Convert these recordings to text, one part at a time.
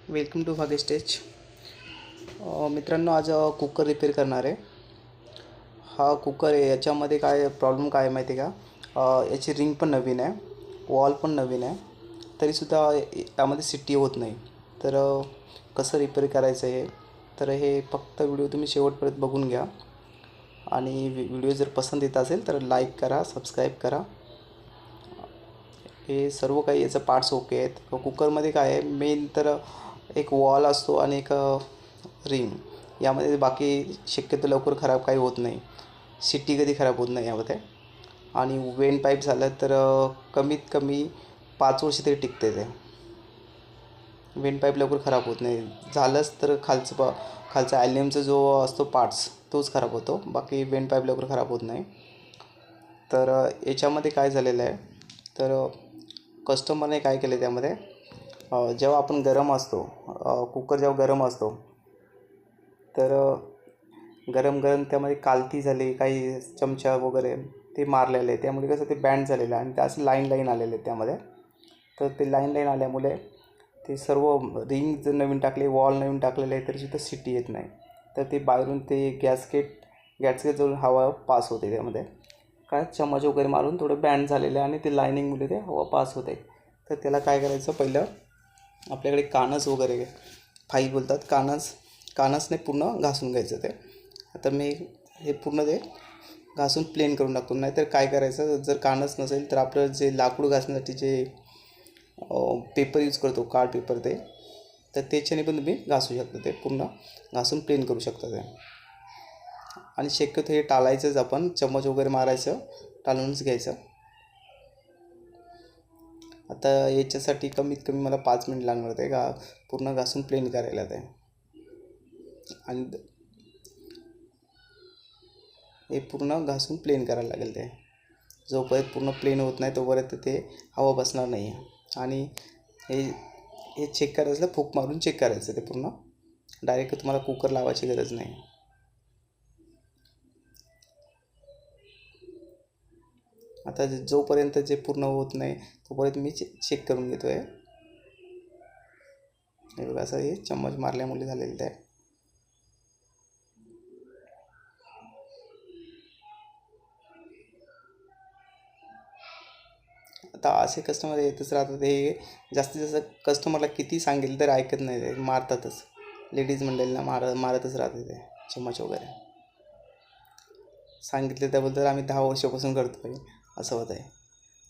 Welcome to भाग्य stage. मित्रांनो, आज कुकर रिपेअर करणार आहे. हा कुकर आहे, याच्यामध्ये काय प्रॉब्लेम काय आहे माहिती आहे का? याची रिंग पण नवीन आहे, वॉल पण नवीन आहे, तरीसुद्धा यामध्ये शिट्टी होत नाही. तर कसं रिपेअर करायचं आहे, तर हे फक्त व्हिडिओ तुम्ही शेवटपर्यंत बघून घ्या. आणि व्हिडिओ जर पसंत येत असेल तर लाईक करा, सबस्क्राईब करा. हे सर्व काही याचं पार्ट्स ओके आहेत. कुकरमध्ये काय आहे, मेन तर एक वॉल असतो आणि एक रिंग. यामध्ये बाकी शक्यतो लवकर खराब काही होत नाही, शिट्टी कधी खराब होत नाही यामध्ये. आणि वेन पाईप झालं तर कमीत कमी 5 वर्ष तरी टिकते ते. वेन पाईप लवकर खराब होत नाही. झालंच तर खालचा ॲल्युमिनियमचा जो असतो पार्ट्स तोच खराब होतो, बाकी वेन पाईप लवकर खराब होत नाही. तर याच्यामध्ये काय झालेलं आहे, तर कस्टमरने काय केलं त्यामध्ये, जेव्हा आपण गरम असतो, कुकर जेव्हा गरम असतो, तर गरम त्यामध्ये कालती झाली, काही चमचा वगैरे ते मारलेले आहे. त्यामुळे कसं ते बँड झालेलं आहे आणि ते असं लाईन आलेले आहेत त्यामध्ये. तर ते लाईन आल्यामुळे ते सर्व रिंग जर नवीन टाकले, वॉल नवीन टाकलेले आहे, तरीसुद्धा शिट्टी येत नाही. तर ते बाहेरून ते गॅसकेट जवळ हवा पास होते त्यामध्ये. काय चम्मच वगैरे मारून थोडं बँड झालेलं आहे आणि ते लायनिंगमध्ये ते हवा पास होते. तर त्याला काय करायचं, पहिलं आपल्याकडे कानस वगैरे फाईल बोलतात, कानसने पूर्ण घासून घ्यायचं ते. आता मी हे पूर्ण ते घासून प्लेन करून टाकतो. नाहीतर काय करायचं, जर कानस नसेल तर आपलं जे लाकूड घासण्यासाठी जे पेपर यूज करतो, कार्ड पेपर, तर त्याच्याने पण तुम्ही घासू शकता. ते पूर्ण घासून प्लेन करू शकता ते. आणि शक्यतो हे टाळायचंच, आपण चम्मच वगैरे मारायचं टाळूनच घ्यायचं. आता याच्यासाठी कमीत कमी मला 5 मिनिट लागणार ते पूर्ण घासून प्लेन करायला ते. आणि हे पूर्ण घासून प्लेन करायला लागेल ते. जोपर्यंत पूर्ण प्लेन होत नाही तोपर्यंत ते हवा बसणार नाही. आणि हे चेक करायचं, फूक मारून चेक करायचं ते पूर्ण. डायरेक्ट तुम्हाला कुकर लावायची गरज नाही. आता जोपर्यंत जे पूर्ण होत नाही तोपर्यंत मी चेक करून घेतो आहे. हे बघा, असं हे चम्मच मारल्यामुळे झालेलं आहे. आता असे कस्टमर येतच राहतात. हे जास्तीत जास्त कस्टमरला किती सांगेल तर ऐकत नाही, ते मारतातच. लेडीज मंडळींना मारतच राहते ते चम्मच वगैरे. सांगितले त्याबद्दल आम्ही 10 वर्षापासून करतो आहे असं होत आहे.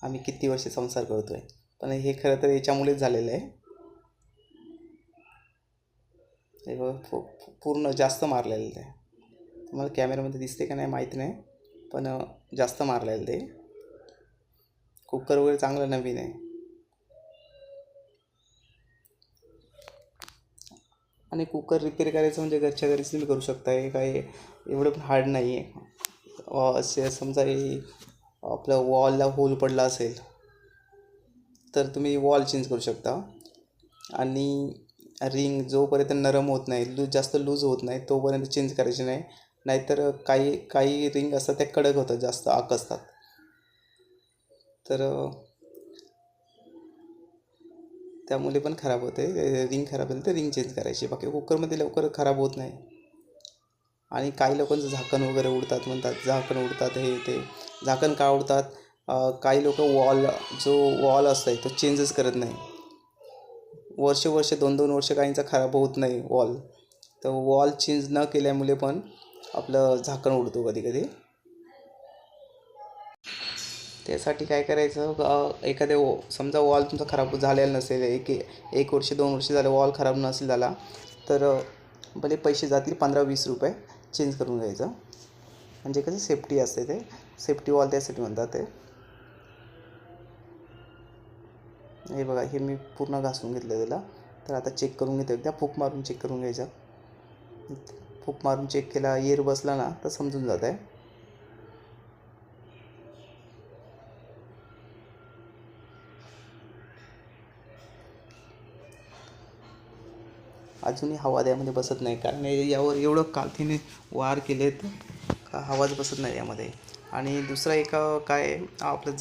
आम्ही किती वर्ष संसार करतो आहे, पण हे खरं तर याच्यामुळेच झालेलं आहे. हे पूर्ण जास्त मारलेलं ते. तुम्हाला कॅमेऱ्यामध्ये दिसते का नाही माहीत नाही, पण जास्त मारलेलं ते. कुकर वगैरे चांगलं नवीन आहे. आणि कुकर रिपेअर करायचं म्हणजे घरच्या घरीच तुम्ही करू शकता. हे काही एवढं पण हार्ड नाही आहे. असे समजा हे आपलं वॉलला होल पडला असेल तर तुम्ही वॉल चेंज करू शकता. आणि रिंग जोपर्यंत नरम होत नाही, जास्त लूज होत नाही तोपर्यंत चेंज करायची नाही. नाहीतर काही रिंग असतात त्या कडक होतात, जास्त आकसतात. तर त्यामुळे पण खराब होते. रिंग खराब झाली तर रिंग चेंज करायची. बाकी कुकरमध्ये लवकर खराब होत नाही. आणि काही लोकांचं झाकण वगैरे उडतात म्हणतात, झाकण उडतात, हे ते. झाकण का उडतात? काही लोक वॉल असतो तो चेंजच करत नाही. वर्ष 2-2 वर्ष काहींचा खराब होत नाही वॉल. तर वॉल चेंज न केल्यामुळे पण आपलं झाकण उडतो कधी कधी. त्यासाठी काय करायचं, एखाद्या समजा वॉल तुमचा खराब झालेला नसेल, एक वर्ष 2 वर्ष झालं वॉल खराब नसेल झाला, तर भले पैसे जातील 15-20 रुपये, चेंज करून घ्यायचं. म्हणजे कसं सेफ्टी असते, ते सेफ्टी वॉल त्यासाठी म्हणतात ते. हे बघा, हे मी पूर्ण घासून घेतलं त्याला. तर आता चेक करून घेतो एकदा, फूक मारून चेक करून घ्यायचं. फूक मारून चेक केला, एअर बसला ना तर समजून जात आहे. अजूनही हवा त्यामध्ये बसत नाही, कारण यावर एवढं कालथीने वार केलेत का हवाच बसत नाही यामध्ये. आणि दुसरा एक काय, आपलं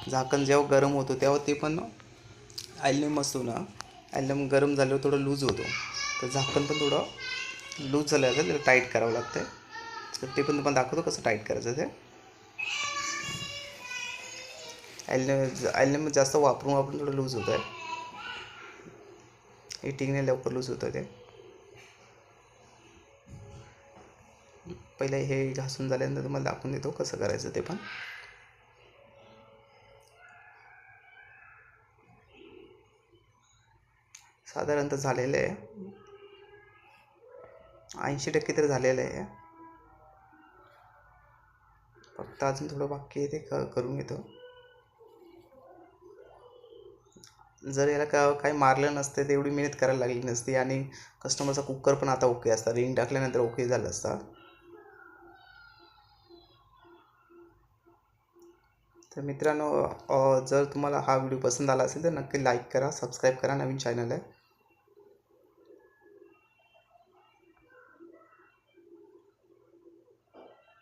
झाकण जेव्हा गरम होतो तेव्हा ते पण ॲल्युमिनियम असतो ना, ॲल्युमिनियम गरम झाल्यावर थोडं लूज होतो, तर झाकण पण थोडं लूज झालं असेल त्याला टाईट करावं लागतं आहे. तर ते पण तुम्हाला दाखवतो कसं टाईट करायचं ते. ॲल्युमिनियम जास्त वापरून वापरून थोडं लूज होतं आहे, हिटिंगने लवकर लूज होतं ते. पहिले हे घासून झाल्यानंतर तुम्हाला दाखवून देतो कसं करायचं ते पण. साधारणतः झालेलं आहे, 80% तर झालेलं आहे. फक्त अजून थोडं बाकी आहे, ते करून घेतो. जर याला काही मारलं नसतं तर एवढी मेहनत करायला लागली नसती, आणि कस्टमरचा कुकर पण आता ओके असता, रिंग टाकल्यानंतर ओके झालं असता. तर मित्रांनो, जर तुम्हाला हा व्हिडिओ पसंत आला असेल तर नक्की लाईक करा, सबस्क्राईब करा, नवीन चॅनल आहे.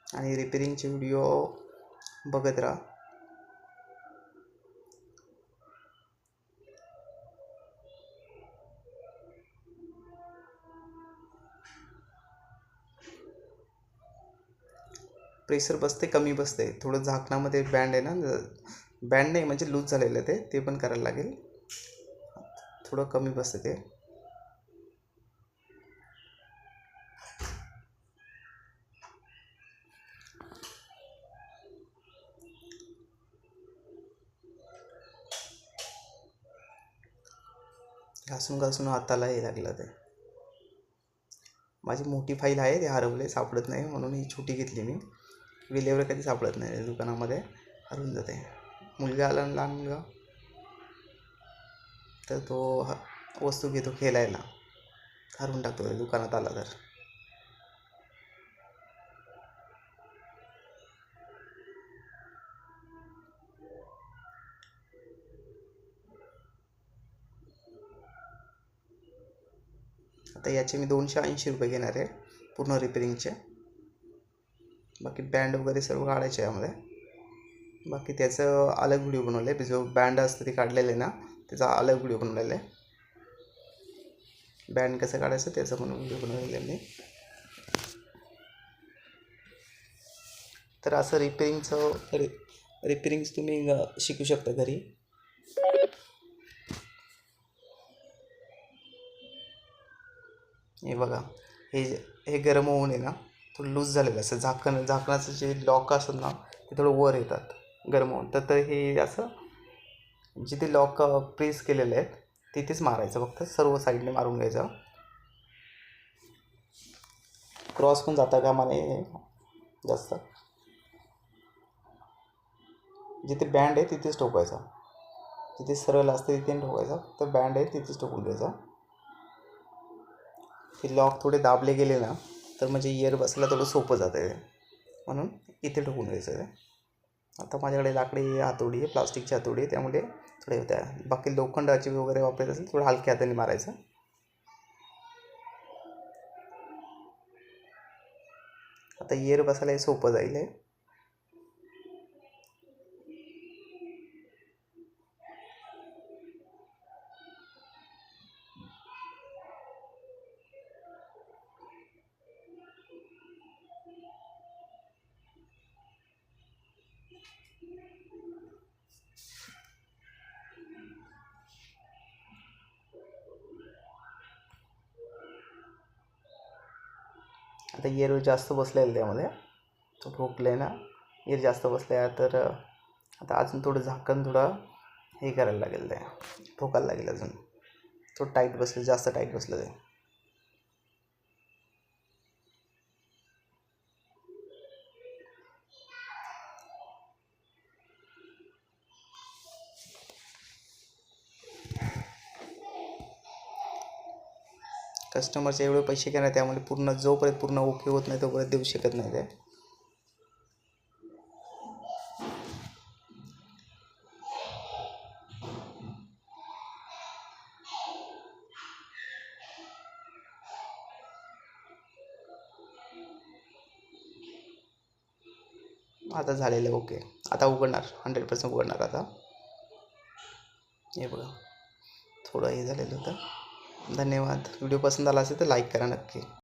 आणि रिपेरिंगचे व्हिडिओ बघत राहा. प्रेशर बसते, कमी बसते, थोडं झाकणामध्ये बँड आहे ना, बँड नाही म्हणजे लूज झालेलं ते पण करायला लागेल, थोडं कमी बसते ते. घासून घासून हाताला हे लागलं ते. माझी मोठी फाईल आहे, ते हरवले, सापडत नाही, म्हणून ही छोटी घेतली मी. विलेवर कधी सापडत नाही दुकानामध्ये, हरवून जाते. मुलगा आला, लहान मुलगा, तर तो वस्तू घेतो खेळायला, हरवून टाकतो दुकानात आला तर. आता याचे मी 280 रुपये घेणार आहे पूर्ण रिपेरिंगचे. बाकी बँड वगैरे सर्व काढायचे आहे यामध्ये. बाकी त्याचं अलग व्हिडिओ बनवलं आहे, जो बँड असतं ते काढलेलं आहे ना, त्याचा अलग व्हिडिओ बनवलेला आहे. बँड कसं काढायचं त्याचं पण व्हिडिओ बनवलेलं आहे मी. तर असं रिपेरिंग्स तुम्ही शिकू शकता घरी. हे बघा, हे गरम होऊन आहे ना, थोडं लूज झालेलं असं. झाकणाचं जे लॉक असतात ना, ते थोडं वर येतात गरम होऊन. तर हे असं जिथे लॉक प्रेस केलेले आहेत तिथेच मारायचं, फक्त सर्व साईडने मारून घ्यायचं. क्रॉस पण जाता कामा नये जास्त. जिथे बँड आहे तिथेच ठोकायचा, जिथे सरळ असते तिथे ठोकायचा, तर बँड आहे तिथेच ठोकून घ्यायचा. ते लॉक थोडे दाबले गेले ना, तर म्हणजे इयर बसायला थोडं सोपं जातं आहे, म्हणून इथे ठोकून घ्यायचं आहे. आता माझ्याकडे लाकडी हातोडी आहे, प्लास्टिकची हातोडी आहे, त्यामुळे थोडे होत्या. बाकी लोखंडाची वगैरे वापरायचं असेल थोडं हलक्या हाताने मारायचं. आता इयर बसायला हे सोपं जाईल आहे. आता इयर जास्त बसलेलं त्यामध्ये, तो ठोकलं आहे ना, इयर जास्त बसलं आहे. तर आता अजून थोडं झाकण थोडं हे करायला लागेल, ते ठोकायला लागेल अजून. थोडं टाईट बसलं, जास्त टाईट बसलं ते. कस्टमरचे एवढे पैसे घेणार, त्यामुळे जोपर्यंत पूर्ण ओके होत नाही तोपर्यंत देऊ शकत नाही ते. आता झालेलं ओके. आता उघडणार, 100% उघडणार आता. हे बघा, थोडं हे झालेलं होतं. धन्यवाद. व्हिडिओ पसंत आला असेल तर लाईक करा नक्की.